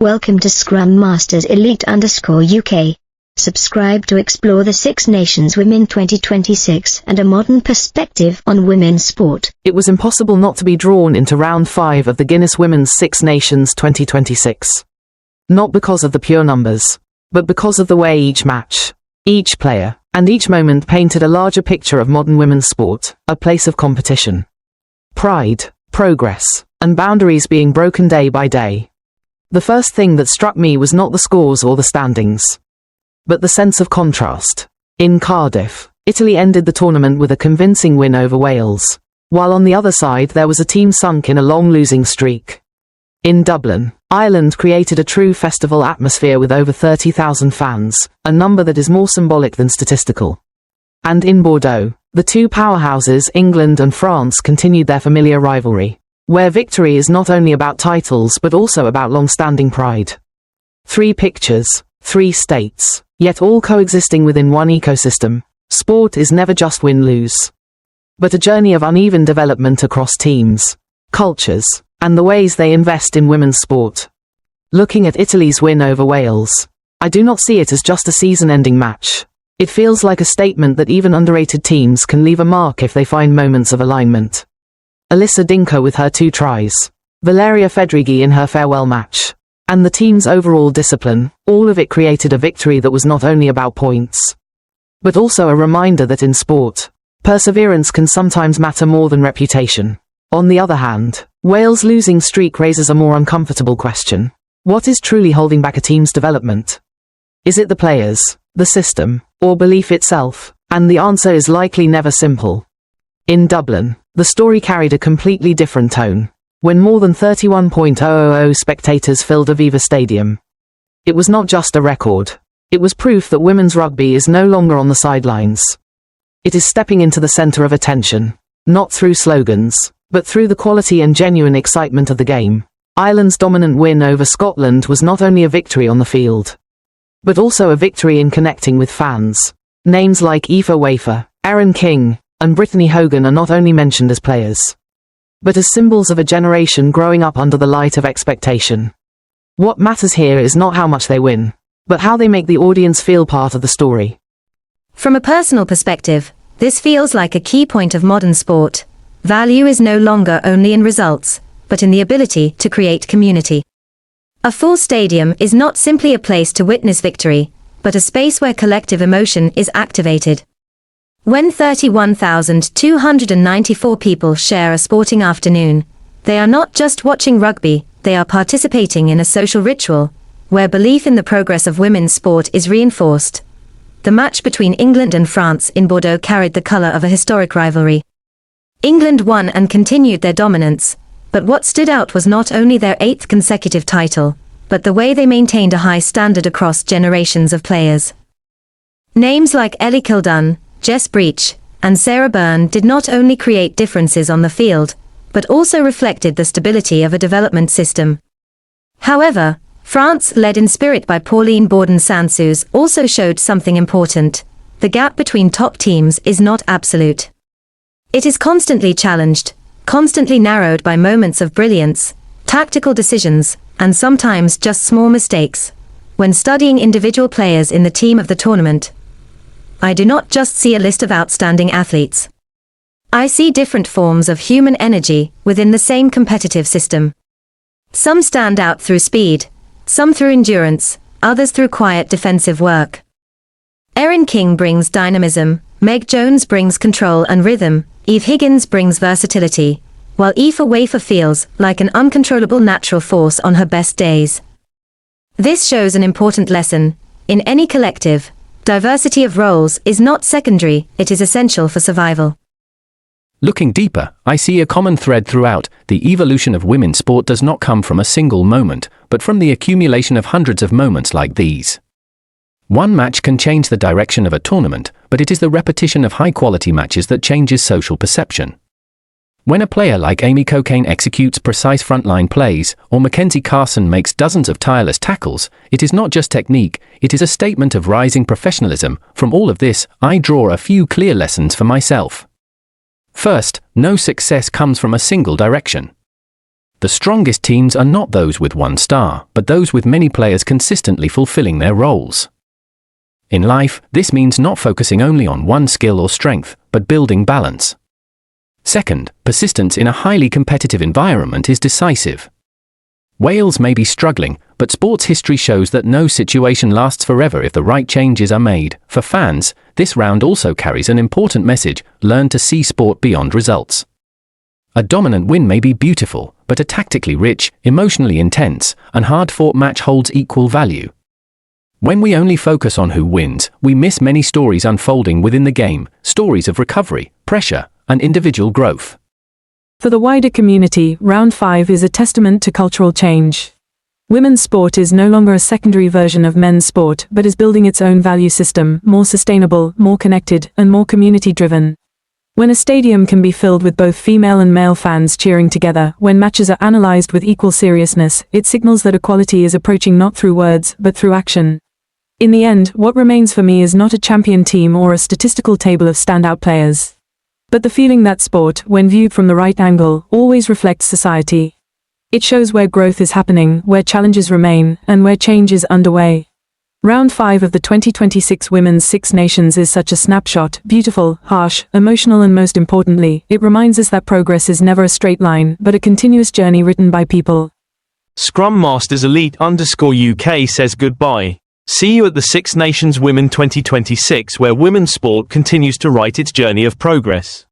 Welcome to Scrum Masters Elite_UK. Subscribe to explore the Six Nations Women 2026 and a modern perspective on women's sport. It was impossible not to be drawn into round 5 of the Guinness Women's Six Nations 2026. Not because of the pure numbers, but because of the way each match, each player, and each moment painted a larger picture of modern women's sport, a place of competition, pride, progress, and boundaries being broken day by day. The first thing that struck me was not the scores or the standings, but the sense of contrast. In Cardiff, Italy ended the tournament with a convincing win over Wales, while on the other side there was a team sunk in a long losing streak. In Dublin, Ireland created a true festival atmosphere with over 30,000 fans, a number that is more symbolic than statistical. And in Bordeaux, the two powerhouses England and France continued their familiar rivalry, where victory is not only about titles but also about long-standing pride. 3 pictures, 3 states, yet all coexisting within one ecosystem. Sport is never just win-lose, but a journey of uneven development across teams, cultures, and the ways they invest in women's sport. Looking at Italy's win over Wales, I do not see it as just a season-ending match. It feels like a statement that even underrated teams can leave a mark if they find moments of alignment. Alyssa Dinko with her 2 tries, Valeria Fedrighi in her farewell match, and the team's overall discipline, all of it created a victory that was not only about points, but also a reminder that in sport, perseverance can sometimes matter more than reputation. On the other hand, Wales' losing streak raises a more uncomfortable question. What is truly holding back a team's development? Is it the players, the system, or belief itself? And the answer is likely never simple. In Dublin, the story carried a completely different tone, when more than 31,000 spectators filled Aviva Stadium. It was not just a record. It was proof that women's rugby is no longer on the sidelines. It is stepping into the centre of attention, not through slogans, but through the quality and genuine excitement of the game. Ireland's dominant win over Scotland was not only a victory on the field, but also a victory in connecting with fans. Names like Aoife Wafer, Erin King, and Brittany Hogan are not only mentioned as players, but as symbols of a generation growing up under the light of expectation. What matters here is not how much they win, but how they make the audience feel part of the story. From a personal perspective, this feels like a key point of modern sport. Value is no longer only in results, but in the ability to create community. A full stadium is not simply a place to witness victory, but a space where collective emotion is activated. When 31,294 people share a sporting afternoon, they are not just watching rugby, they are participating in a social ritual, where belief in the progress of women's sport is reinforced. The match between England and France in Bordeaux carried the colour of a historic rivalry. England won and continued their dominance, but what stood out was not only their 8th consecutive title, but the way they maintained a high standard across generations of players. Names like Ellie Kildunn, Jess Breach, and Sarah Byrne did not only create differences on the field, but also reflected the stability of a development system. However, France, led in spirit by Pauline Borden-Sansous, also showed something important. The gap between top teams is not absolute. It is constantly challenged, constantly narrowed by moments of brilliance, tactical decisions, and sometimes just small mistakes. When studying individual players in the team of the tournament, I do not just see a list of outstanding athletes. I see different forms of human energy within the same competitive system. Some stand out through speed, some through endurance, others through quiet defensive work. Erin King brings dynamism, Meg Jones brings control and rhythm, Eve Higgins brings versatility, while Aoife Wafer feels like an uncontrollable natural force on her best days. This shows an important lesson. In any collective, diversity of roles is not secondary, it is essential for survival. Looking deeper, I see a common thread throughout. The evolution of women's sport does not come from a single moment, but from the accumulation of hundreds of moments like these. One match can change the direction of a tournament, but it is the repetition of high-quality matches that changes social perception. When a player like Amy Cokayne executes precise frontline plays, or Mackenzie Carson makes dozens of tireless tackles, it is not just technique, it is a statement of rising professionalism. From all of this, I draw a few clear lessons for myself. First, no success comes from a single direction. The strongest teams are not those with one star, but those with many players consistently fulfilling their roles. In life, this means not focusing only on one skill or strength, but building balance. Second, persistence in a highly competitive environment is decisive. Wales may be struggling, but sports history shows that no situation lasts forever if the right changes are made. For fans, this round also carries an important message: learn to see sport beyond results. A dominant win may be beautiful, but a tactically rich, emotionally intense, and hard-fought match holds equal value. When we only focus on who wins, we miss many stories unfolding within the game, stories of recovery, pressure, and individual growth. For the wider community, Round 5 is a testament to cultural change. Women's sport is no longer a secondary version of men's sport, but is building its own value system, more sustainable, more connected, and more community-driven. When a stadium can be filled with both female and male fans cheering together, when matches are analyzed with equal seriousness, it signals that equality is approaching not through words, but through action. In the end, what remains for me is not a champion team or a statistical table of standout players, but the feeling that sport, when viewed from the right angle, always reflects society. It shows where growth is happening, where challenges remain, and where change is underway. Round 5 of the 2026 Women's Six Nations is such a snapshot, beautiful, harsh, emotional, and most importantly, it reminds us that progress is never a straight line, but a continuous journey written by people. Scrum Masters Elite_UK says goodbye. See you at the Six Nations Women 2026, where women's sport continues to write its journey of progress.